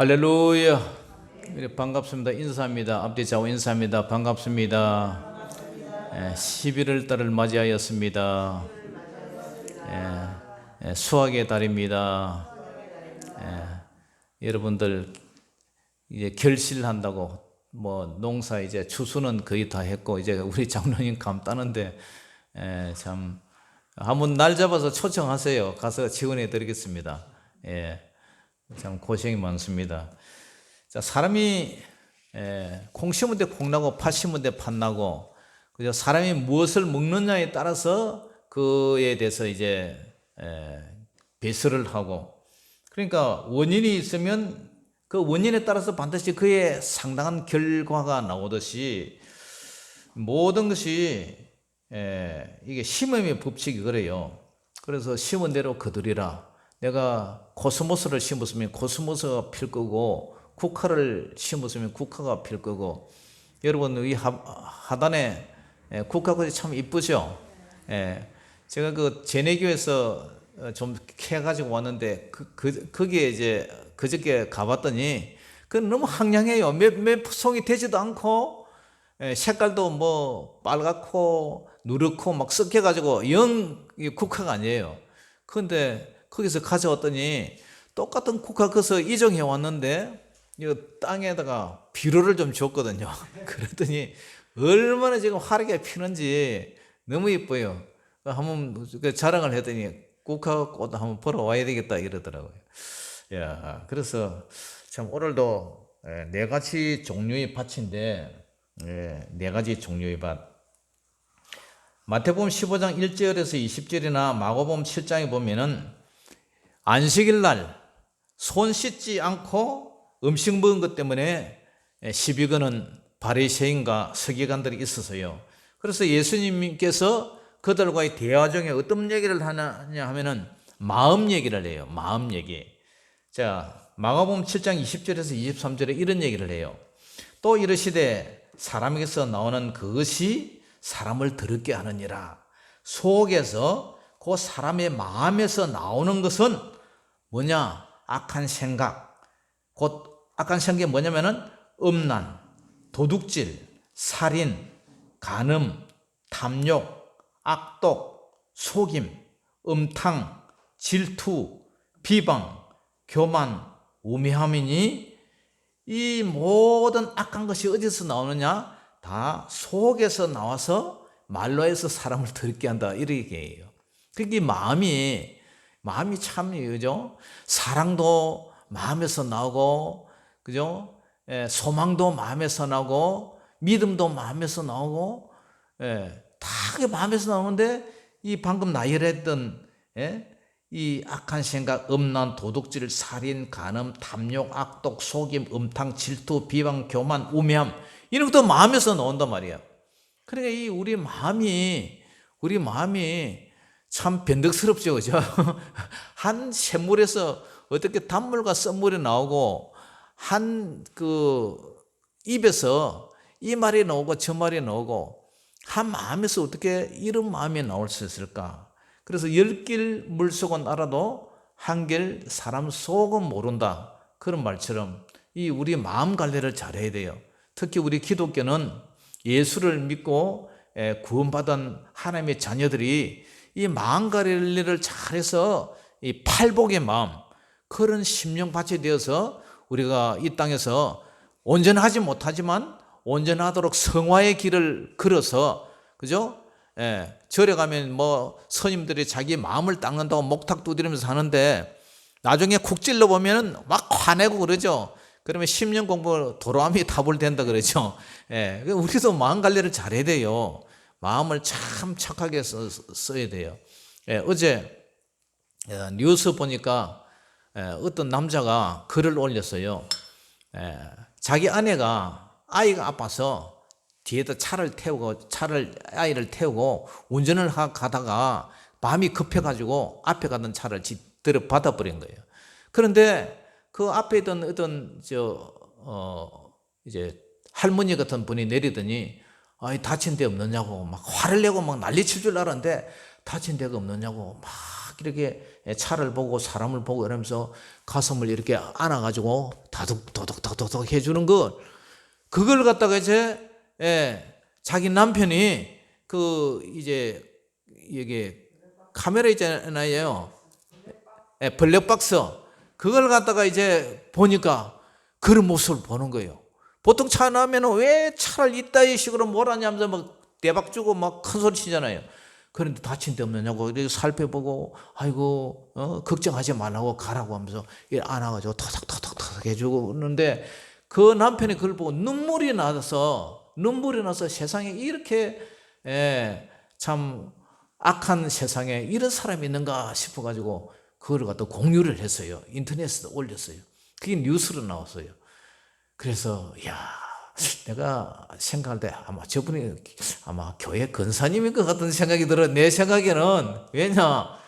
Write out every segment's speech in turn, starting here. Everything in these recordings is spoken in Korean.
할렐루야. 반갑습니다. 인사합니다. 앞뒤 좌우 인사합니다. 반갑습니다. 11월 달을 맞이하였습니다. 수학의 달입니다. 여러분들 이제 결실한다고 농사 이제 추수는 거의 다 했고 이제 우리 장로님 감 따는데 참 한번 날 잡아서 초청하세요. 가서 지원해 드리겠습니다. 참 고생이 많습니다. 자, 사람이 콩 심은 데 콩 나고 팥 심은 데 팥 나고, 그죠? 사람이 무엇을 먹느냐에 따라서 그에 대해서 이제 배설을 하고, 그러니까 원인이 있으면 그 원인에 따라서 반드시 그에 상당한 결과가 나오듯이 모든 것이 이게 심음의 법칙이 그래요. 그래서 심은 대로 거두리라. 내가 코스모스를 심었으면 코스모스가 필 거고, 국화를 심었으면 국화가 필 거고. 여러분 이 하단에 국화꽃이 참 이쁘죠. 제가 그 제내교에서 좀 캐가지고 왔는데 거기에 이제 그저께 가봤더니 그 너무 황량해요. 몇 송이 되지도 않고, 색깔도 뭐 빨갛고 누렇고 막 섞여가지고 영 국화가 아니에요. 그런데 거기서 가져왔더니 똑같은 국화 그서 이종해 왔는데 이 땅에다가 비료를 좀 줬거든요. 그랬더니 얼마나 지금 화려하게 피는지 너무 예뻐요. 한번 자랑을 했더니 국화꽃 한번 보러 와야 되겠다 이러더라고요. 야, 그래서 참 오늘도 네 가지 종류의 밭인데, 네 가지 종류의 밭. 마태복음 15장 1절에서 20절이나 마가복음 7장에 보면은 안식일 날 손 씻지 않고 음식 먹은 것 때문에 시비 거는 바리새인과 서기관들이 있어서요. 그래서 예수님께서 그들과의 대화 중에 어떤 얘기를 하냐 하면은 마음 얘기를 해요. 마음 얘기. 자, 마가복음 7장 20절에서 23절에 이런 얘기를 해요. 또 이르시되 사람에게서 나오는 그것이 사람을 더럽게 하느니라. 속에서 그 사람의 마음에서 나오는 것은 뭐냐? 악한 생각. 곧 악한 생각이 뭐냐면은 음란, 도둑질, 살인, 간음, 탐욕, 악독, 속임, 음탕, 질투, 비방, 교만, 우매함이니, 이 모든 악한 것이 어디서 나오느냐? 다 속에서 나와서 말로 해서 사람을 더럽게 한다, 이렇게 해요. 그게 마음이 참, 그죠? 사랑도 마음에서 나오고, 그죠? 소망도 마음에서 나오고, 믿음도 마음에서 나오고, 다 그게 마음에서 나오는데, 이 방금 나열했던, 이 악한 생각, 음란, 도둑질, 살인, 간음, 탐욕, 악독, 속임, 음탕, 질투, 비방, 교만, 우매함, 이런 것도 마음에서 나온단 말이야. 그러니까 이 우리 마음이 참 변덕스럽죠, 그죠? 한 샘물에서 어떻게 단물과 썬물이 나오고, 한 입에서 이 말이 나오고 저 말이 나오고, 한 마음에서 어떻게 이런 마음이 나올 수 있을까? 그래서 10길 물속은 알아도 한길 사람 속은 모른다, 그런 말처럼 이 우리 마음 관리를 잘해야 돼요. 특히 우리 기독교는 예수를 믿고 구원받은 하나님의 자녀들이 이 마음 관리를 잘해서 이 팔복의 마음, 그런 심령밭이 되어서 우리가 이 땅에서 온전하지 못하지만 온전하도록 성화의 길을 걸어서, 그죠? 절에 가면 스님들이 자기 마음을 닦는다고 목탁 두드리면서 하는데, 나중에 국 찔러 보면 막 화내고 그러죠. 그러면 10년 공부 도로함이 답을 된다 그러죠. 우리도 마음 관리를 잘해야 돼요. 마음을 참 착하게 써야 돼요. 어제 뉴스 보니까 어떤 남자가 글을 올렸어요. 자기 아내가 아이가 아파서 뒤에다 아이를 태우고 운전을 가다가 마음이 급해가지고 앞에 가던 차를 들어받아 버린 거예요. 그런데 그 앞에 있던 어떤 이제 할머니 같은 분이 내리더니, 다친 데 없느냐고 막 화를 내고 막 난리 칠 줄 알았는데, 다친 데가 없느냐고 막 이렇게 차를 보고 사람을 보고 이러면서 가슴을 이렇게 안아가지고 다독다독다독 해주는 그걸 갖다가 이제 자기 남편이 이제 여기 카메라 있잖아요. 블랙박스 그걸 갖다가 이제 보니까 그런 모습을 보는 거예요. 보통 차 나면은 왜 차를 이따위 식으로 몰았냐면서 막 대박 주고 막 큰 소리 치잖아요. 그런데 다친 데 없느냐고 이렇게 살펴보고 아이고 걱정하지 말라고 가라고 하면서 안아가지고 터덕터덕터덕 해주는데 그 남편이 그걸 보고 눈물이 나서 세상에 이렇게 참 악한 세상에 이런 사람이 있는가 싶어가지고 그걸 갖다 공유를 했어요. 인터넷에 올렸어요. 그게 뉴스로 나왔어요. 그래서 내가 생각할 때 아마 저분이 아마 교회 권사님인 것 같은 생각이 들어. 내 생각에는 왜냐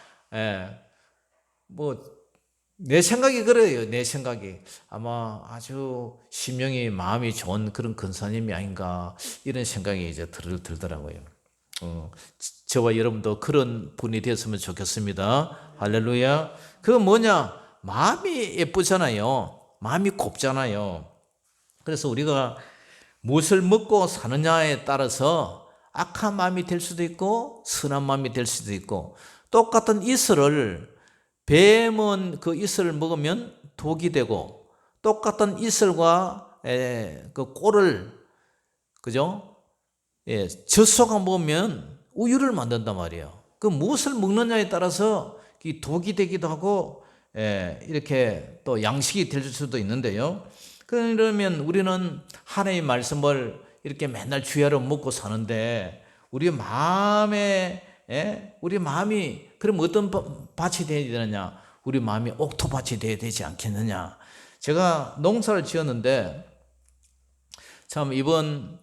내 생각이 그래요. 내 생각이 아마 아주 심령이 마음이 좋은 그런 권사님이 아닌가 이런 생각이 이제 들더라고요. 저와 여러분도 그런 분이 됐으면 좋겠습니다. 할렐루야. 뭐냐? 마음이 예쁘잖아요. 마음이 곱잖아요. 그래서 우리가 무엇을 먹고 사느냐에 따라서 악한 마음이 될 수도 있고 선한 마음이 될 수도 있고, 똑같은 이슬을 뱀은 그 이슬을 먹으면 독이 되고, 똑같은 이슬과 그 꿀을 그죠? 젖소가 먹으면 우유를 만든단 말이에요. 그 무엇을 먹느냐에 따라서 이 독이 되기도 하고 이렇게 또 양식이 될 수도 있는데요. 그러면 우리는 하나님의 말씀을 이렇게 맨날 주야로 먹고 사는데 우리 마음이 그럼 어떤 밭이 되어야 되느냐? 우리 마음이 옥토밭이 되어야 되지 않겠느냐? 제가 농사를 지었는데 참 이번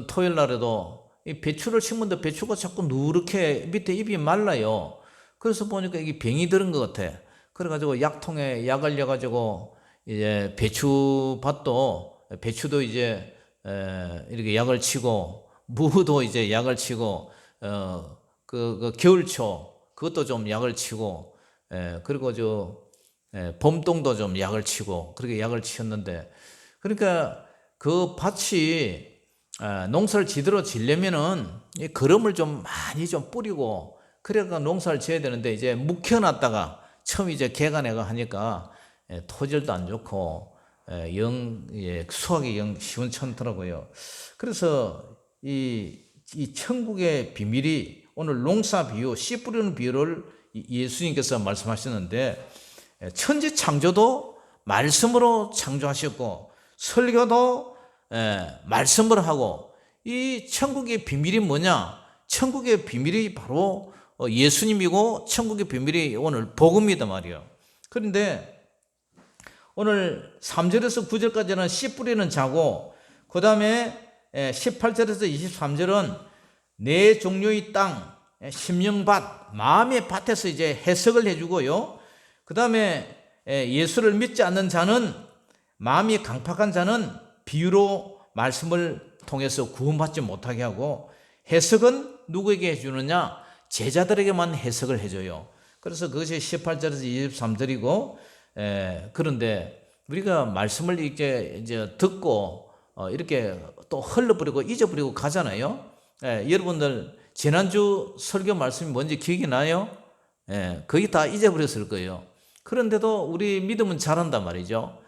토요일 날에도 이 배추를 심는데 배추가 자꾸 누렇게 밑에 잎이 말라요. 그래서 보니까 이게 병이 들은 것 같아. 그래가지고 약통에 약을 넣어가지고 이제 배추도 이제 이렇게 약을 치고, 무도 이제 약을 치고, 그 겨울초 그것도 좀 약을 치고, 그리고 봄동도 좀 약을 치고 그렇게 약을 치었는데, 그러니까 그 밭이 농사를 제대로 지려면은 이 거름을 좀 많이 좀 뿌리고 그래가 농사를 지어야 되는데, 이제 묵혀놨다가 처음 이제 개간해가 하니까 토질도 안 좋고 수확이 영 시원찮더라고요. 그래서 이 천국의 비밀이, 오늘 농사 비유, 씨 뿌리는 비유를 예수님께서 말씀하셨는데, 천지 창조도 말씀으로 창조하셨고 설교도 말씀으로 하고, 이 천국의 비밀이 뭐냐? 천국의 비밀이 바로 예수님이고 천국의 비밀이 오늘 복음이다 말이에요. 그런데 오늘 3절에서 9절까지는 씨 뿌리는 자고, 그 다음에 18절에서 23절은 네 종류의 땅, 심령밭, 마음의 밭에서 이제 해석을 해주고요. 그 다음에 예수를 믿지 않는 자는, 마음이 강팍한 자는 비유로 말씀을 통해서 구원받지 못하게 하고, 해석은 누구에게 해주느냐? 제자들에게만 해석을 해줘요. 그래서 그것이 18절에서 23절이고, 그런데 우리가 말씀을 이렇게 이제 듣고 이렇게 또 흘러버리고 잊어버리고 가잖아요. 여러분들 지난주 설교 말씀이 뭔지 기억이 나요? 거의 다 잊어버렸을 거예요. 그런데도 우리 믿음은 잘한단 말이죠.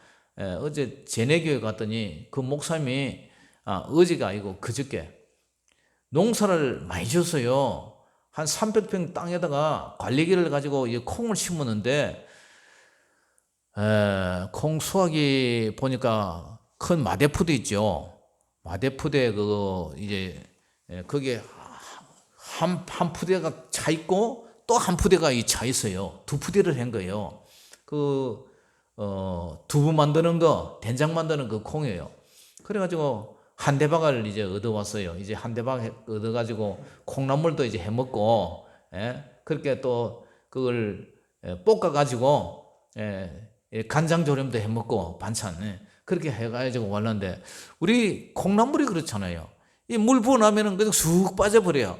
어제 제내교회 갔더니 그 목사님이 어제가 아니고 그저께 농사를 많이 줬어요. 한 300평 땅에다가 관리기를 가지고 콩을 심었는데, 콩 수확이 보니까 큰 마대푸대 있죠. 마대푸대 이제 거기에 한 푸대가 차 있고 또 한 푸대가 차 있어요. 두 푸대를 한 거예요. 두부 만드는 거, 된장 만드는 그 콩이에요. 그래가지고 한 대박을 이제 얻어왔어요. 이제 한 대박 얻어가지고 콩나물도 이제 해먹고, 그렇게 또 그걸 볶아가지고 간장조림도 해먹고 반찬, 그렇게 해가지고 왔는데, 우리 콩나물이 그렇잖아요. 이 물 부어 나면은 그냥 쑥 빠져버려요.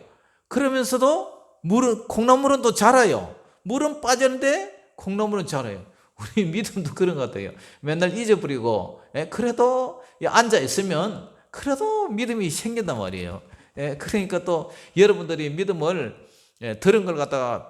그러면서도 물은, 콩나물은 또 자라요. 물은 빠졌는데 콩나물은 자라요. 우리 믿음도 그런 것 같아요. 맨날 잊어버리고, 그래도 앉아 있으면 그래도 믿음이 생긴단 말이에요. 그러니까 또 여러분들이 믿음을 들은 걸 갖다가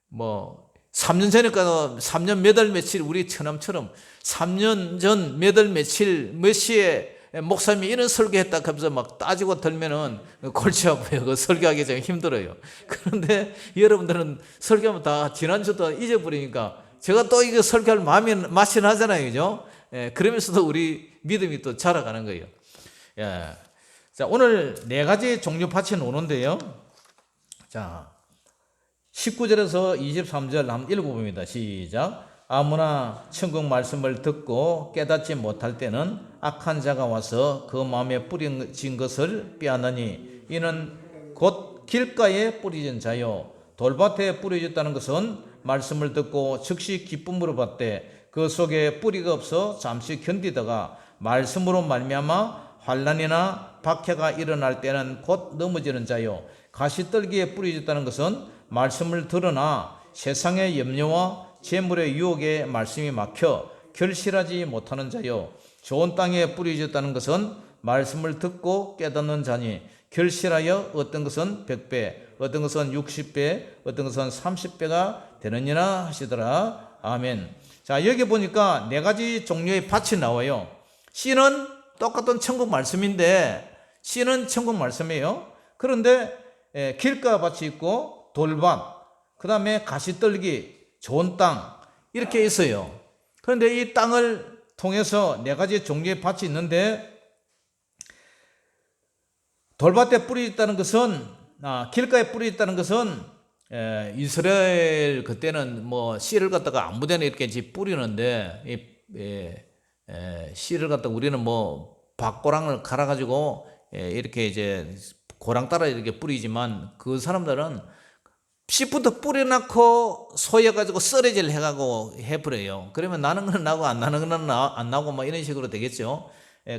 뭐 3년 전에까지 3년 몇 월 며칠 우리 처남처럼 3년 전 몇 월 며칠 몇 시에 목사님이 이런 설교했다 하면서 막 따지고 들면은 골치 아파요. 그 설교하기 좀 힘들어요. 그런데 여러분들은 설교하면 다 지난주도 잊어버리니까 제가 또 이거 설교할 맛이 나잖아요. 그죠? 그러면서도 우리 믿음이 또 자라가는 거예요. 예. 자, 오늘 네 가지 종류 밭이 노는데요. 자, 19절에서 23절 한번 읽어봅니다. 시작. 아무나 천국 말씀을 듣고 깨닫지 못할 때는 악한 자가 와서 그 마음에 뿌려진 것을 빼앗느니 이는 곧 길가에 뿌려진 자요 돌밭에 뿌려졌다는 것은 말씀을 듣고 즉시 기쁨으로 받되 그 속에 뿌리가 없어 잠시 견디다가 말씀으로 말미암아 환난이나 박해가 일어날 때는 곧 넘어지는 자요 가시떨기에 뿌려졌다는 것은 말씀을 들으나 세상의 염려와 재물의 유혹에 말씀이 막혀 결실하지 못하는 자요 좋은 땅에 뿌려졌다는 것은 말씀을 듣고 깨닫는 자니 결실하여 어떤 것은 100배 어떤 것은 60배 어떤 것은 30배가 되느니라 하시더라. 아멘. 자, 여기 보니까 네 가지 종류의 밭이 나와요. 씨는 똑같은 천국 말씀인데 씨는 천국 말씀이에요. 그런데 길가 밭이 있고 돌밭, 그 다음에 가시떨기, 좋은 땅 이렇게 있어요. 그런데 이 땅을 통해서 네 가지 종류의 밭이 있는데 돌밭에 뿌려졌다는 것은 길가에 뿌려졌다는 것은 이스라엘 그때는 뭐 씨를 갖다가 아무데나 이렇게 뿌리는데 씨를 갖다 우리는 뭐 밭고랑을 갈아가지고 이렇게 이제 고랑 따라 이렇게 뿌리지만 그 사람들은 씨부터 뿌려놓고 소여가지고 썰어질 해가고 해버려요. 그러면 나는 건 나고 안 나는 건 안 나고 막 이런 식으로 되겠죠.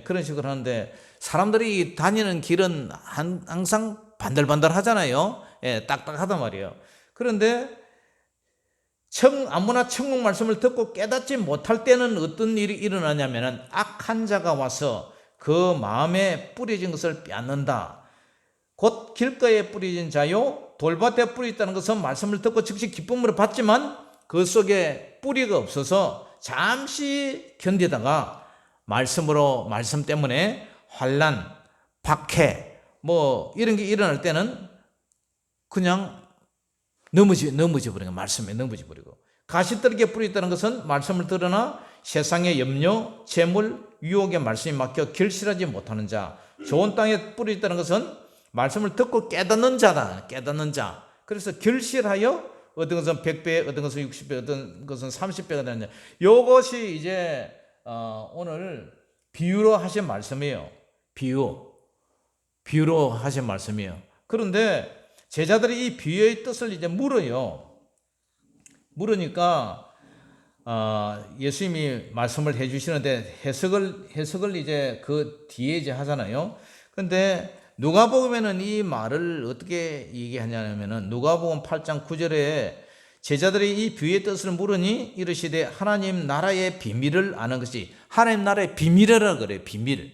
그런 식으로 하는데 사람들이 다니는 길은 항상 반들반들 하잖아요. 딱딱하단 말이에요. 그런데 아무나 천국 말씀을 듣고 깨닫지 못할 때는 어떤 일이 일어나냐면은 악한 자가 와서 그 마음에 뿌려진 것을 빼앗는다. 곧 길가에 뿌려진 자요 돌밭에 뿌려있다는 것은 말씀을 듣고 즉시 기쁨으로 받지만 그 속에 뿌리가 없어서 잠시 견디다가 말씀 때문에 환난, 박해 뭐 이런 게 일어날 때는 그냥 넘어져 버리고 말씀에 넘어져 버리고 가시떨기에 뿌려있다는 것은 말씀을 들으나 세상의 염려, 재물, 유혹에 말씀이 막혀 결실하지 못하는 자 좋은 땅에 뿌려있다는 것은 말씀을 듣고 깨닫는 자다. 깨닫는 자. 그래서 결실하여 어떤 것은 100배, 어떤 것은 60배, 어떤 것은 30배가 되는 자. 이것이 이제 오늘 비유로 하신 말씀이에요. 비유로 하신 말씀이에요. 그런데 제자들이 이 비유의 뜻을 이제 물어요. 물으니까 예수님이 말씀을 해주시는데 해석을 이제 그 뒤에 이제 하잖아요. 근데 누가복음에는 이 말을 어떻게 얘기하냐면은 누가복음 8장 9절에 제자들이 이 비유의 뜻을 물으니 이르시되 하나님 나라의 비밀을 아는 것이 하나님 나라의 비밀이라 그래요. 비밀.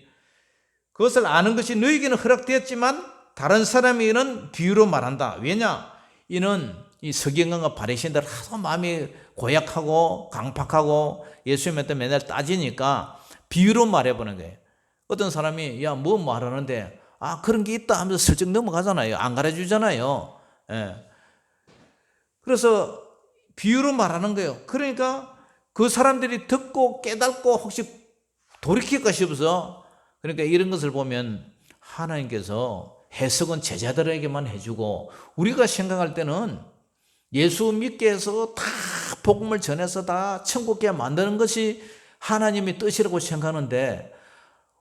그것을 아는 것이 너희에게는 허락되었지만 다른 사람에게는 비유로 말한다. 왜냐? 이는 이 서기관과 바리새인들 하도 마음이 고약하고 강팍하고 예수님한테 맨날 따지니까 비유로 말해보는 거예요. 어떤 사람이 야 뭐 말하는데 그런 게 있다 하면서 슬쩍 넘어가잖아요. 안 가르쳐주잖아요. 그래서 비유로 말하는 거예요. 그러니까 그 사람들이 듣고 깨닫고 혹시 돌이킬까 싶어서 그러니까 이런 것을 보면 하나님께서 해석은 제자들에게만 해주고 우리가 생각할 때는 예수 믿게 해서 다 복음을 전해서 다 천국에 만드는 것이 하나님의 뜻이라고 생각하는데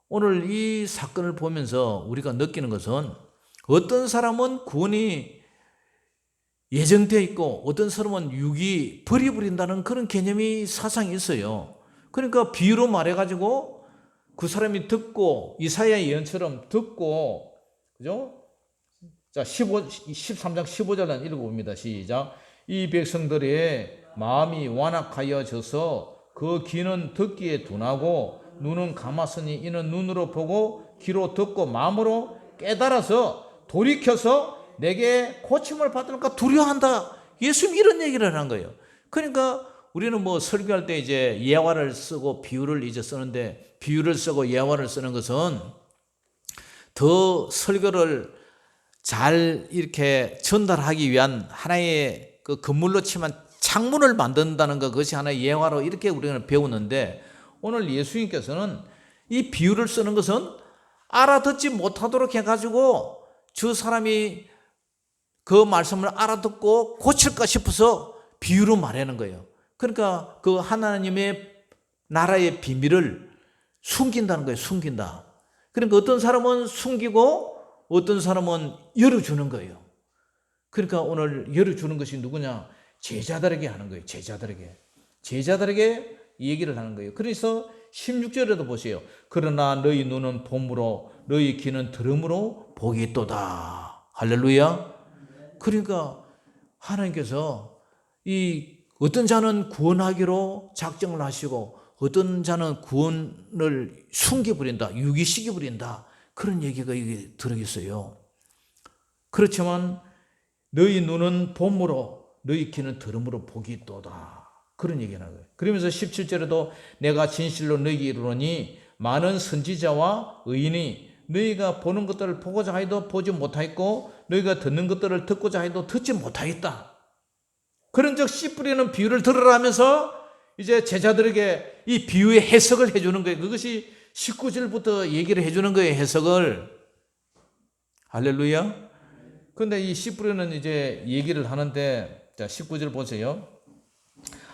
오늘 이 사건을 보면서 우리가 느끼는 것은 어떤 사람은 구원이 예정되어 있고 어떤 사람은 육이 버려버린다는 그런 개념이 사상이 있어요. 그러니까 비유로 말해가지고 그 사람이 듣고 이사야 예언처럼 듣고 그죠? 자, 13장 15절만 읽어봅니다. 시작. 이 백성들의 마음이 완악하여져서 그 귀는 듣기에 둔하고 눈은 감았으니 이는 눈으로 보고 귀로 듣고 마음으로 깨달아서 돌이켜서 내게 고침을 받을까 두려워한다. 예수님 이런 얘기를 한 거예요. 그러니까 우리는 뭐 설교할 때 이제 예화를 쓰고 비유를 이제 쓰는데, 비유를 쓰고 예화를 쓰는 것은 더 설교를 잘 이렇게 전달하기 위한 하나의 그 건물로 치면 창문을 만든다는 것, 그것이 하나의 예화로 이렇게 우리는 배우는데, 오늘 예수님께서는 이 비유를 쓰는 것은 알아듣지 못하도록 해가지고 저 사람이 그 말씀을 알아듣고 고칠까 싶어서 비유로 말하는 거예요. 그러니까 그 하나님의 나라의 비밀을 숨긴다는 거예요. 숨긴다. 그러니까 어떤 사람은 숨기고 어떤 사람은 열어주는 거예요. 그러니까 오늘 열어주는 것이 누구냐? 제자들에게 하는 거예요. 제자들에게 얘기를 하는 거예요. 그래서 16절에도 보세요. 그러나 너희 눈은 봄으로 너희 귀는 들음으로 복이 있도다. 할렐루야. 그러니까 하나님께서 이 어떤 자는 구원하기로 작정을 하시고 어떤 자는 구원을 숨겨버린다, 유기시켜버린다, 그런 얘기가 이게 들어있어요. 그렇지만 너희 눈은 봄으로 너희 귀는 들음으로 복이 있도다, 그런 얘기를 하는 거예요. 그러면서 17절에도 내가 진실로 너희에게 이르노니 많은 선지자와 의인이 너희가 보는 것들을 보고자 하여도 보지 못하였고 너희가 듣는 것들을 듣고자 하여도 듣지 못하였다. 그런즉 씨 뿌리는 비유를 들으라 하면서 이제 제자들에게 이 비유의 해석을 해주는 거예요. 그것이 19절부터 얘기를 해주는 거예요. 해석을. 할렐루야. 그런데 이 씨 뿌리는 이제 얘기를 하는데, 자 19절 보세요.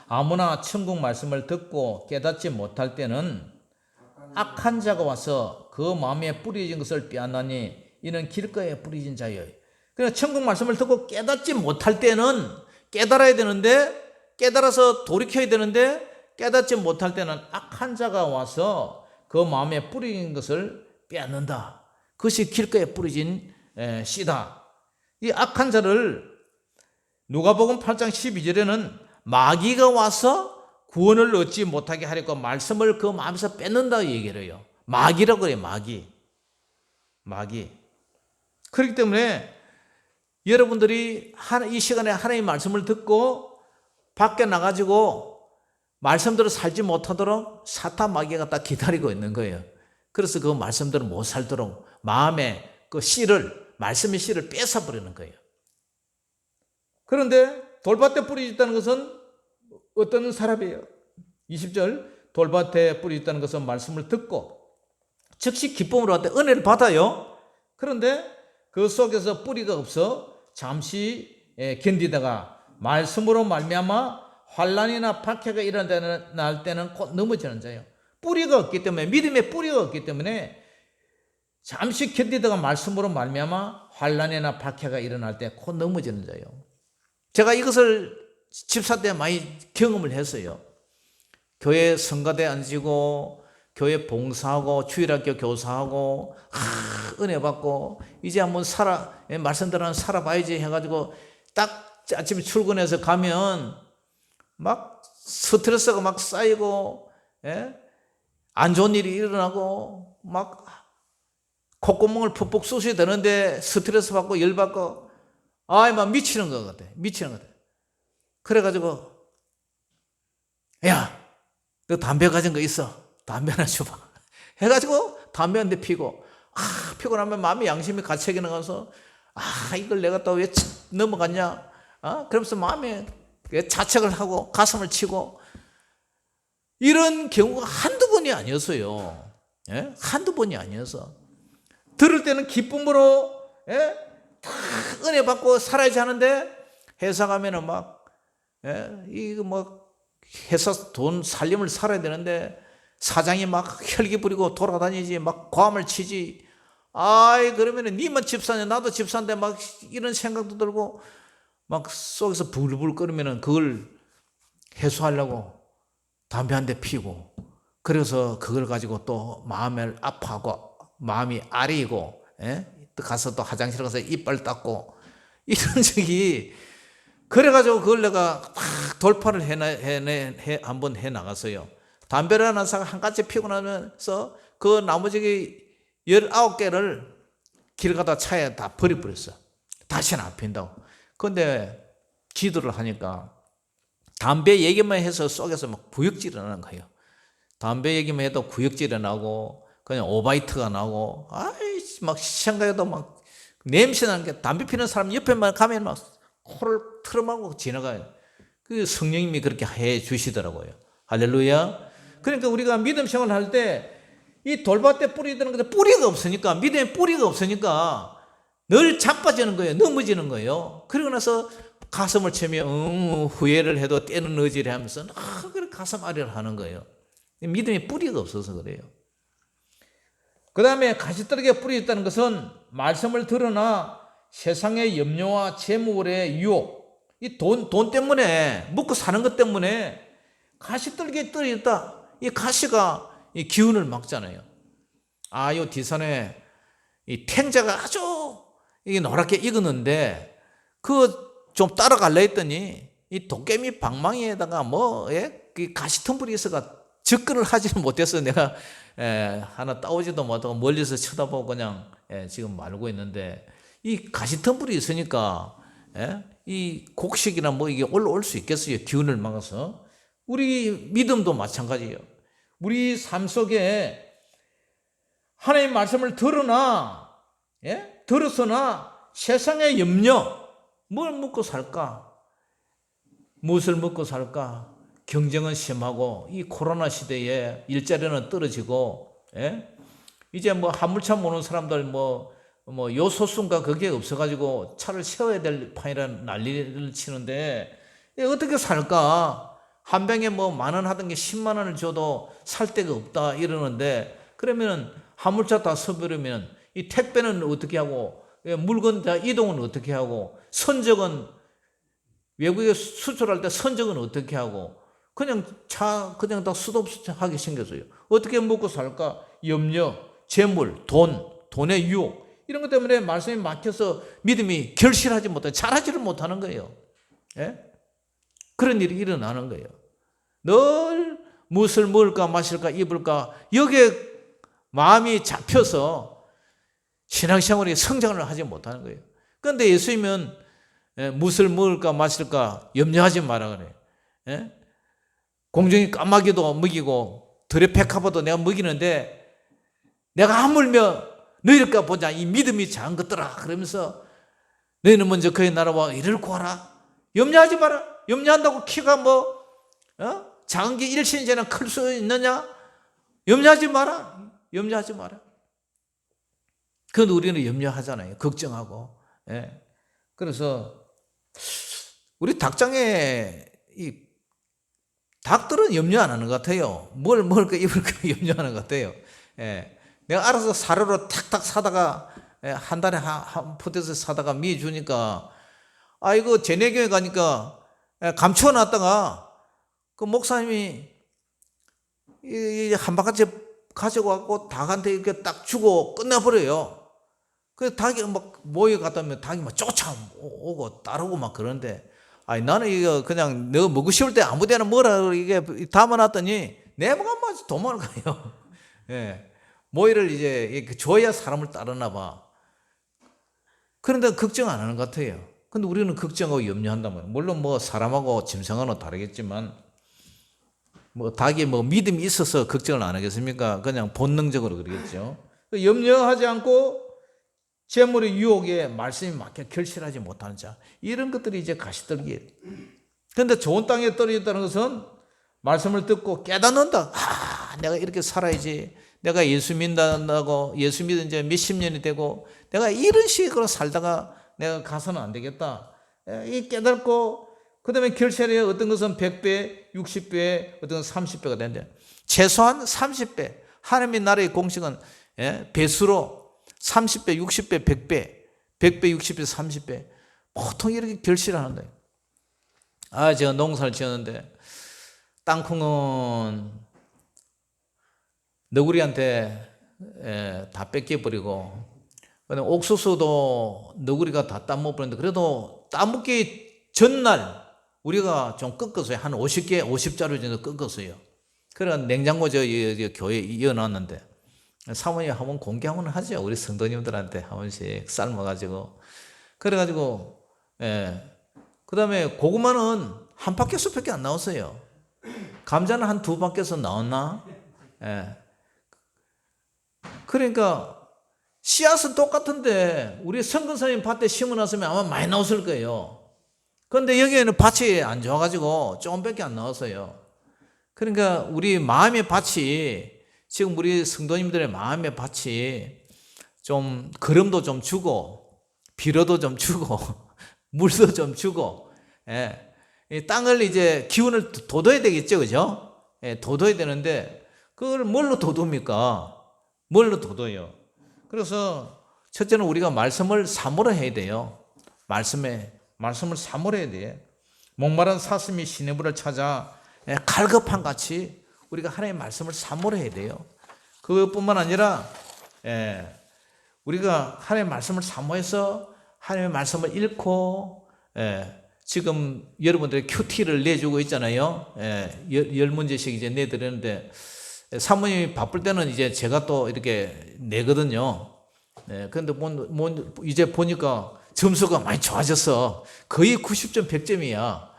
아무나 천국 말씀을 듣고 깨닫지 못할 때는 악한 자가 와서 그 마음에 뿌려진 것을 빼앗나니 이는 길가에 뿌려진 자여. 그러니까 천국 말씀을 듣고 깨닫지 못할 때는, 깨달아야 되는데, 깨달아서 돌이켜야 되는데 깨닫지 못할 때는 악한 자가 와서 그 마음에 뿌려진 것을 빼앗는다. 그것이 길가에 뿌려진 씨다. 이 악한 자를 누가복음 8장 12절에는 마귀가 와서 구원을 얻지 못하게 하려고 말씀을 그 마음에서 뺏는다고 얘기를 해요. 마귀라고 그래요. 마귀. 그렇기 때문에 여러분들이 이 시간에 하나님의 말씀을 듣고 밖에 나가지고 말씀대로 살지 못하도록 사탄 마귀가 딱 기다리고 있는 거예요. 그래서 그 말씀대로 못 살도록 마음의 그 씨를, 말씀의 씨를 뺏어버리는 거예요. 그런데 돌밭에 뿌리 있다는 것은 어떤 사람이에요? 20절, 돌밭에 뿌리 있다는 것은 말씀을 듣고 즉시 기쁨으로 할 때 은혜를 받아요. 그런데 그 속에서 뿌리가 없어 잠시 견디다가 말씀으로 말미암아 환난이나 박해가 일어날 때는 곧 넘어지는 자예요. 뿌리가 없기 때문에, 믿음의 뿌리가 없기 때문에 잠시 견디다가 말씀으로 말미암아 환난이나 박해가 일어날 때 곧 넘어지는 자예요. 제가 이것을 집사 때 많이 경험을 했어요. 교회 성가대 앉고 교회 봉사하고 주일학교 교사하고 은혜 받고 이제 한번 말씀대로 살아봐야지 해가지고 딱 아침에 출근해서 가면 막 스트레스가 막 쌓이고, 안 좋은 일이 일어나고 막 콧구멍을 푹푹 쑤셔야 되는데 스트레스 받고 열 받고 막 미치는 것 같아. 그래가지고 야, 너 담배 가진 거 있어? 담배 하나 줘봐. 해가지고 담배 한 대 피고, 피곤하면 마음의 양심이 가책이 나가서 이걸 내가 또 왜 넘어갔냐? 그러면서 마음에 자책을 하고 가슴을 치고, 이런 경우가 한두 번이 아니었어요. 한두 번이 아니어서 들을 때는 기쁨으로 은혜 받고 살아야지 하는데 회사 가면은 이거 회사 돈 살림을 살아야 되는데 사장이 막 혈기 부리고 돌아다니지, 막 고함을 치지. 그러면은 니만 집사냐 나도 집사인데 막 이런 생각도 들고 막 속에서 불불 끓으면은 그걸 해소하려고 담배 한 대 피고, 그래서 그걸 가지고 또 마음을 아파하고 마음이 아리고 가서 또 화장실 가서 이빨 닦고 이런 적이 그래가지고 그걸 내가 막 돌파를 한번 해 나갔어요. 담배를 하나 사고 한 가지 피고 나면서 그 나머지 19개를 길 가다 차에 다 버려버렸어. 다시는 안 핀다고. 근데 기도를 하니까 담배 얘기만 해서 속에서 막 구역질이 나는 거예요. 담배 얘기만 해도 구역질이 나고 그냥 오바이트가 나고 막 시청각에도 막 냄새 나는 게 담배 피는 사람 옆에만 가면 막 코를 틀어막고 지나가요. 그 성령님이 그렇게 해 주시더라고요. 할렐루야. 그러니까 우리가 믿음 생활을 할 때 이 돌밭에 뿌리 드는 건데 뿌리가 없으니까, 믿음에 뿌리가 없으니까 늘 자빠지는 거예요. 넘어지는 거예요. 그러고 나서 가슴을 치며 후회를 해도 때는 어지래 하면서 그래 가슴 아래를 하는 거예요. 믿음에 뿌리가 없어서 그래요. 그 다음에 가시떨기에 뿌리 있다는 것은 말씀을 들으나 세상의 염려와 재물의 유혹, 이 돈 때문에, 먹고 사는 것 때문에 가시떨기에 떨어 있다. 이 가시가 이 기운을 막잖아요. 요 뒷산에 이 탱자가 아주 이게 노랗게 익었는데 좀 따라갈래 했더니 이 도깨비 방망이에다가 가시텀불이 있어가 접근을 하지는 못해서 내가 하나 따오지도 못하고 멀리서 쳐다보고 그냥 지금 말고 있는데, 이 가시텀불이 있으니까 이 곡식이나 이게 올라올 수 있겠어요. 기운을 막아서. 우리 믿음도 마찬가지예요. 우리 삶 속에 하나님의 말씀을 들었으나 세상의 염려, 뭘 먹고 살까? 무엇을 먹고 살까? 경쟁은 심하고 이 코로나 시대에 일자리는 떨어지고 이제 화물차 모는 사람들 요소수인가 그게 없어가지고 차를 세워야 될 판이라는 난리를 치는데 어떻게 살까? 한 병에 10,000원 하던 게 10만 원을 줘도 살 데가 없다 이러는데, 그러면 화물차 다 서버리면 이 택배는 어떻게 하고 물건 다 이동은 어떻게 하고 선적은 외국에 수출할 때 선적은 어떻게 하고 그냥 다 수도 없이 하게 생겼어요. 어떻게 먹고 살까? 염려, 재물, 돈의 유혹 이런 것 때문에 말씀이 막혀서 믿음이 결실하지 못하고 자라지를 못하는 거예요. 그런 일이 일어나는 거예요. 늘 무엇을 먹을까 마실까 입을까 여기에 마음이 잡혀서 신앙생활이 성장을 하지 못하는 거예요. 그런데 예수님은 무엇을 먹을까 마실까 염려하지 마라 그래요. 공중이 까마귀도 먹이고 들의 백합도 내가 먹이는데 내가 하물며 너희들까 보자 이 믿음이 작은 것들아 그러면서 너희는 먼저 그의 나라와 이를 구하라. 염려하지 마라. 염려한다고 키가 작은 게 일신이잖아. 클 수 있느냐? 염려하지 마라. 염려하지 마라. 그건 우리는 염려하잖아요. 걱정하고. 그래서 우리 닭장에 이 닭들은 염려 안 하는 것 같아요. 뭘 먹을까 입을까 염려하는 것 같아요. 내가 알아서 사료로 탁탁 사다가 한 달에 한 푸드에서 사다가 미 주니까 이거 제내교회 가니까 감추어 놨다가 그 목사님이 한 바가지 가져가고 닭한테 이렇게 딱 주고 끝내버려요. 그 닭이 막 모여갔다 면 닭이 막 쫓아오고 따르고 막 그러는데, 나는 이거 그냥 너 먹고 싶을 때 아무 데나 먹으라 이게 담아놨더니 내가 막 도망가요. 모이를 이제 줘야 사람을 따르나 봐. 그런데 걱정 안 하는 것 같아요. 근데 우리는 걱정하고 염려한단 말이에요. 물론 사람하고 짐승하고는 다르겠지만 닭이 믿음이 있어서 걱정을 안 하겠습니까? 그냥 본능적으로 그러겠죠. 염려하지 않고 재물의 유혹에 말씀이 막혀 결실하지 못하는 자, 이런 것들이 이제 가시떨기예요. 그런데 좋은 땅에 떨어졌다는 것은 말씀을 듣고 깨닫는다. 내가 이렇게 살아야지. 내가 예수 믿는다고 예수 믿은 지 몇십 년이 되고 내가 이런 식으로 살다가 내가 가서는 안 되겠다. 이 깨닫고 그 다음에 결실해 어떤 것은 100배, 60배, 어떤 것은 30배가 되는데 최소한 30배. 하나님의 나라의 공식은 배수로 30배, 60배, 100배, 100배, 60배, 30배 보통 이렇게 결실하는 거예요. 제가 농사를 지었는데 땅콩은 너구리한테 다 뺏겨버리고 옥수수도 너구리가 다 따먹었는데 그래도 따먹기 전날 우리가 좀 꺾었어요. 한 50개, 50자루 정도 꺾었어요. 그래 냉장고 저 교회에 이어놨는데 사모님 한번 공개 한번 하죠. 우리 성도님들한테 한 번씩 삶아가지고. 그래가지고, 그 다음에 고구마는 한 바퀴수밖에 안 나왔어요. 감자는 한 두 바퀴에서 나왔나? 그러니까 씨앗은 똑같은데 우리 성근사님 밭에 심어놨으면 아마 많이 나왔을 거예요. 그런데 여기에는 밭이 안 좋아가지고 조금밖에 안 나왔어요. 그러니까 우리 마음의 밭이 지금 우리 성도님들의 마음의 밭이 좀 거름도 좀 주고 비료도 좀 주고 물도 좀 주고 이 땅을 이제 기운을 돋워야 되겠죠, 그죠? 돋워야 되는데 그걸 뭘로 돋웁니까? 뭘로 돋워요? 그래서 첫째는 우리가 말씀을 사모라 해야 돼요. 말씀을 사모해야 돼. 목마른 사슴이 시내물을 찾아 갈급한 같이 우리가 하나님의 말씀을 사모해야 돼요. 그것뿐만 아니라 우리가 하나님의 말씀을 사모해서 하나님의 말씀을 읽고 지금 여러분들이 큐티를 내주고 있잖아요. 10문제씩 이제 내드리는데 사모님이 바쁠 때는 이제 제가 또 이렇게 내거든요. 그런데 이제 보니까 점수가 많이 좋아졌어. 거의 90점 100점이야.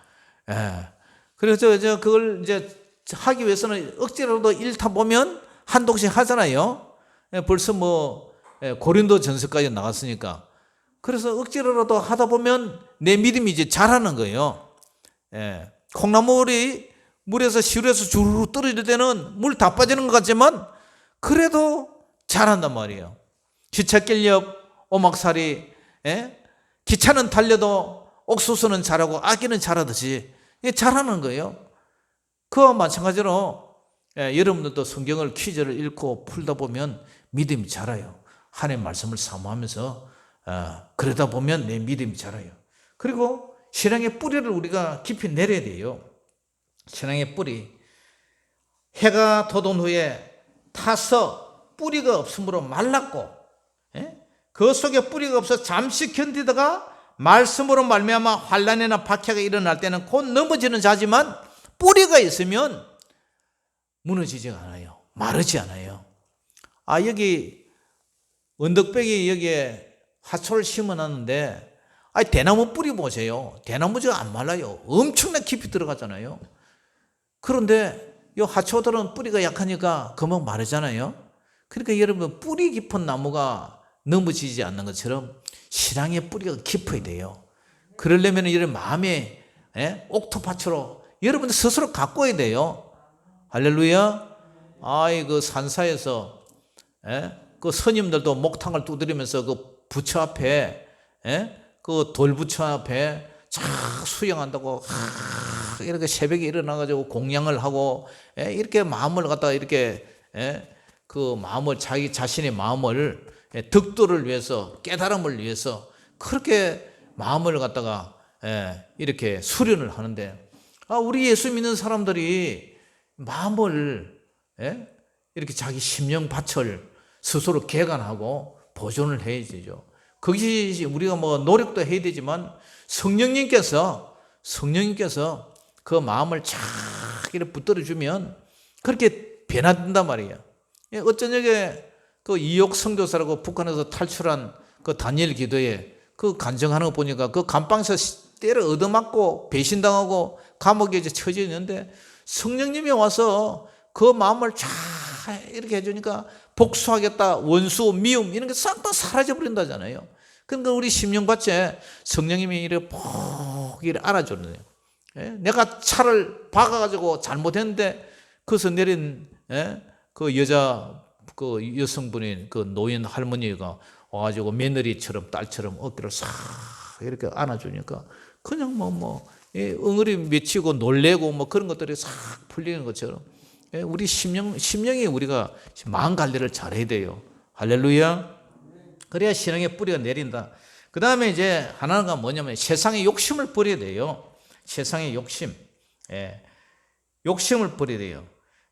그래서 그걸 이제 하기 위해서는 억지로라도 읽다 보면 한독씩 하잖아요. 벌써 고린도 전서까지 나갔으니까. 그래서 억지로라도 하다 보면 내 믿음이 이제 자라는 거예요. 콩나물이 물에서 시루에서 주르르 떨어질 때는 물 다 빠지는 것 같지만 그래도 자란단 말이에요. 기찻길 옆 오막살이 기차는 달려도 옥수수는 자라고 아기는 자라듯이 자라는 거예요. 그와 마찬가지로 여러분들도 성경을 퀴즈를 읽고 풀다 보면 믿음이 자라요. 하나님의 말씀을 사모하면서 그러다 보면 내 믿음이 자라요. 그리고 신앙의 뿌리를 우리가 깊이 내려야 돼요. 신앙의 뿌리. 해가 돋은 후에 타서 뿌리가 없으므로 말랐고 그 속에 뿌리가 없어 잠시 견디다가 말씀으로 말미암아 환난이나 박해가 일어날 때는 곧 넘어지는 자지만 뿌리가 있으면 무너지지 않아요. 마르지 않아요. 여기 언덕배기 여기에 화초를 심어놨는데 대나무 뿌리 보세요. 대나무가 안 말라요. 엄청나게 깊이 들어가잖아요. 그런데 이 화초들은 뿌리가 약하니까 금방 마르잖아요. 그러니까 여러분 뿌리 깊은 나무가 넘어지지 않는 것처럼 신앙의 뿌리가 깊어야 돼요. 그러려면 여러분 마음에 옥토파초로 여러분들 스스로 가꿔야 돼요. 할렐루야. 그 산사에서 그 스님들도 목탕을 두드리면서 그 부처 앞에 그 돌부처 앞에 쫙 수영한다고 이렇게 새벽에 일어나가지고 공양을 하고 이렇게 마음을 갖다가 이렇게 그 마음을 자기 자신의 마음을 득도를 위해서 깨달음을 위해서 그렇게 마음을 갖다가 이렇게 수련을 하는데 우리 예수 믿는 사람들이 마음을 이렇게 자기 심령 밭을 스스로 개간하고 보존을 해야 되죠. 그것이 우리가 노력도 해야 되지만 성령님께서 그 마음을 쫙 이렇게 붙들어주면 그렇게 변화된단 말이에요. 어쩐 적에 그 이옥 선교사라고 북한에서 탈출한 그 다니엘 기도에 그 간증하는 거 보니까 그 감방에서 때려 얻어맞고 배신당하고 감옥에 이제 처져 있는데 성령님이 와서 그 마음을 쫙 이렇게 해주니까 복수하겠다, 원수, 미움 이런 게 싹 다 사라져버린다잖아요. 그러니까 우리 심령밭에 성령님이 이렇게 푹 이렇게 안아주는 거예요. 내가 차를 박아가지고 잘못했는데 거기서 내린 그 여성분이 그 노인 할머니가 와가지고 며느리처럼 딸처럼 어깨를 싹 이렇게 안아주니까 그냥 엉어리 맺히고 놀래고 그런 것들이 싹 풀리는 것처럼 우리 심령이 우리가 마음 관리를 잘해야 돼요. 할렐루야. 그래야 신앙의 뿌리가 내린다. 그 다음에 이제 하나가 뭐냐면 세상의 욕심을 버려야 돼요. 세상의 욕심. 욕심을 버려야 돼요.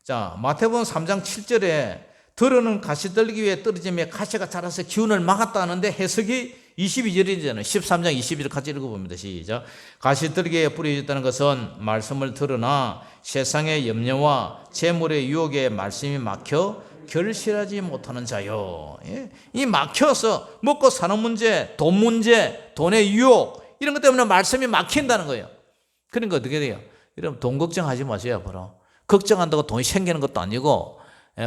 자, 마태복음 3장 7절에 들어는 가시떨기 위에 떨어지며 가시가 자라서 기운을 막았다 하는데 해석이 22절이잖아요. 13장 22절 같이 읽어봅니다. 시작. 가시떨기에 뿌려졌다는 것은 말씀을 들으나 세상의 염려와 재물의 유혹에 말씀이 막혀 결실하지 못하는 자요. 예? 이 막혀서 먹고 사는 문제, 돈 문제, 돈의 유혹 이런 것 때문에 말씀이 막힌다는 거예요. 그러니까 어떻게 돼요? 여러분 돈 걱정하지 마세요. 바로 걱정한다고 돈이 생기는 것도 아니고,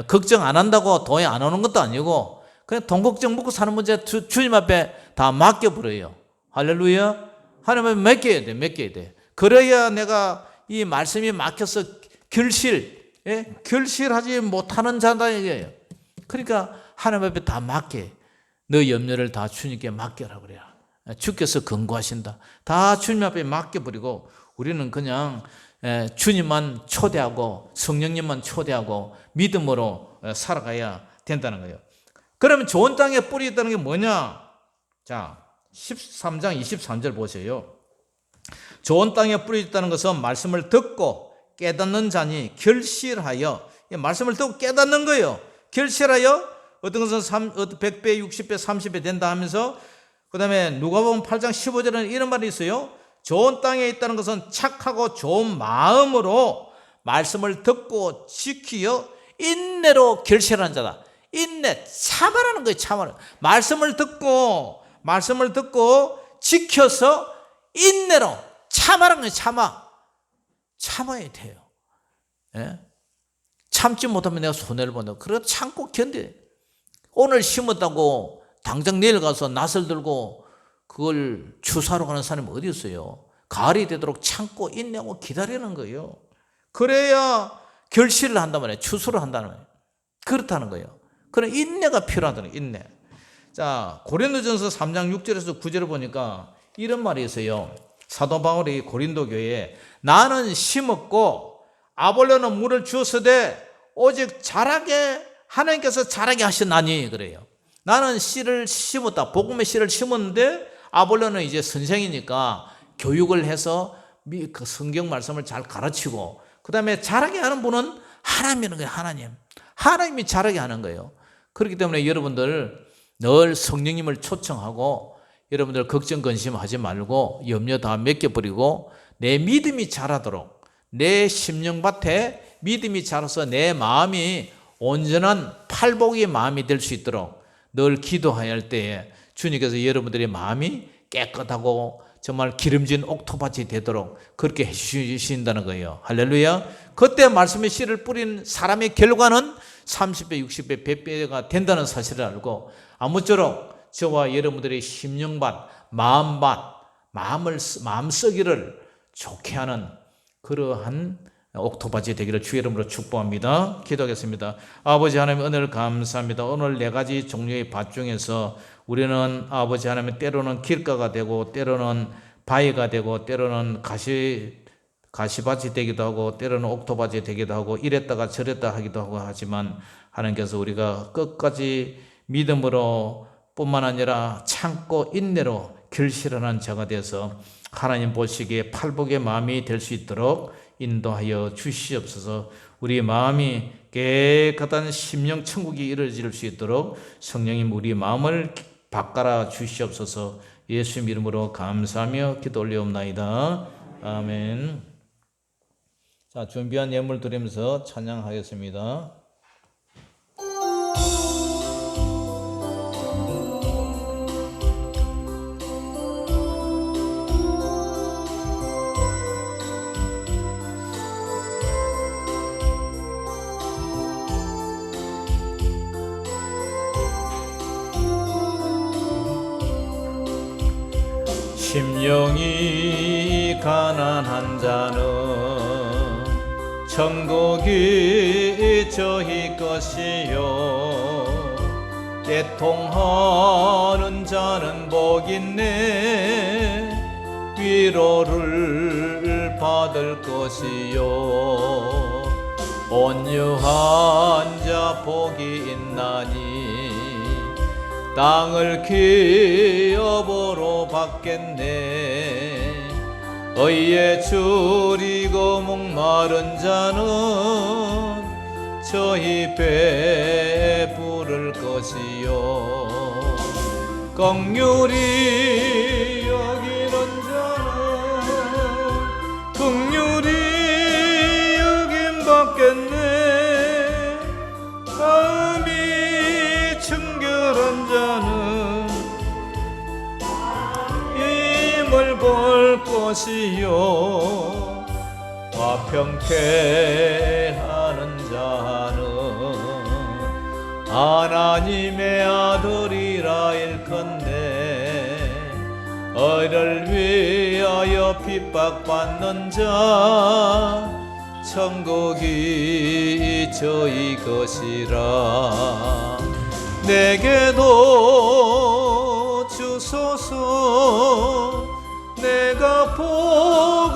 걱정 안 한다고 돈이 안 오는 것도 아니고, 그냥 돈 걱정 먹고 사는 문제 주님 앞에 다 맡겨버려요. 할렐루야. 하나님 앞에 맡겨야 돼. 맡겨야 돼. 그래야 내가 이 말씀이 막혀서 결실하지 못하는 자다 이거예요. 그러니까 하나님 앞에 다 맡겨. 너 염려를 다 주님께 맡겨라 그래요. 주께서 권고하신다. 다 주님 앞에 맡겨버리고 우리는 그냥 주님만 초대하고 성령님만 초대하고 믿음으로 살아가야 된다는 거예요. 그러면 좋은 땅에 뿌리 있다는 게 뭐냐? 자, 13장 23절 보세요. 좋은 땅에 뿌리 있다는 것은 말씀을 듣고 깨닫는 자니 결실하여, 말씀을 듣고 깨닫는 거예요. 결실하여 어떤 것은 100배, 60배, 30배 된다 하면서, 그 다음에 누가복음 8장 15절에는 이런 말이 있어요. 좋은 땅에 있다는 것은 착하고 좋은 마음으로 말씀을 듣고 지키어 인내로 결실하는 자다. 인내, 참아라는 거예요. 참아라. 말씀을 듣고 지켜서 인내로 참아라는 거예요. 참아야 돼요. 예? 참지 못하면 내가 손해를 본다. 그래서 참고 견뎌. 오늘 심었다고 당장 내일 가서 낫을 들고 그걸 추수하러 가는 사람이 어디 있어요? 가을이 되도록 참고 인내하고 기다리는 거예요. 그래야 결실을 한단 말이에요. 추수를 한다는 거예요. 그렇다는 거예요. 그런 인내가 필요하다는 거예요. 인내. 자, 고린도전서 3장 6절에서 9절을 보니까 이런 말이 있어요. 사도 바울이 고린도 교회에 나는 심었고 아볼로는 물을 주었으되 오직 자라게 하나님께서 자라게 하셨나니 그래요. 나는 씨를 심었다. 복음의 씨를 심었는데 아볼로는 이제 선생이니까 교육을 해서 그 성경 말씀을 잘 가르치고, 그 다음에 자라게 하는 분은 하나님이라는 거예요. 하나님이 자라게 하는 거예요. 그렇기 때문에 여러분들 늘 성령님을 초청하고, 여러분들 걱정 근심하지 말고 염려 다 맡겨버리고 내 믿음이 자라도록, 내 심령밭에 믿음이 자라서 내 마음이 온전한 팔복의 마음이 될 수 있도록 늘 기도해야 할 때에 주님께서 여러분들의 마음이 깨끗하고 정말 기름진 옥토밭이 되도록 그렇게 해주신다는 거예요. 할렐루야. 그때 말씀의 씨를 뿌린 사람의 결과는 30배, 60배, 100배가 된다는 사실을 알고, 아무쪼록 저와 여러분들의 심령밭, 마음밭, 마음쓰기를 좋게 하는 그러한 옥토밭이 되기를 주 이름으로 축복합니다. 기도하겠습니다. 아버지 하나님, 은혜를 감사합니다. 오늘 4가지 종류의 밭 중에서 우리는 아버지 하나님 때로는 길가가 되고, 때로는 바위가 되고, 때로는 가시밭이 되기도 하고, 때로는 옥토밭이 되기도 하고, 이랬다가 저랬다 하기도 하고 하지만, 하나님께서 우리가 끝까지 믿음으로 뿐만 아니라 참고 인내로 결실하는 자가 되어서 하나님 보시기에 팔복의 마음이 될 수 있도록 인도하여 주시옵소서. 우리 마음이 깨끗한 심령 천국이 이루어질 수 있도록 성령님 우리 마음을 바꿔라 주시옵소서. 예수님 이름으로 감사하며 기도 올려옵나이다. 아멘. 자, 준비한 예물 드리면서 찬양하겠습니다. 심령이 가난한 자는 천국이 저희 것이요, 애통하는 자는 복있네 위로를 받을 것이요, 온유한 자 복이 있나니 땅을 기업으로 받겠네. 의에 줄이고 목마른 자는 저희 베풀을 것이요 긍휼히 여기는 자는 긍휼히 여김 받겠네 마음이 청결한 자는 힘을 볼 것이요 화평케 하는 자는 하나님의 아들이라 일컨대 너희를 위하여 핍박받는 자 천국이 저희 것이라 내게도 주소서 내가 복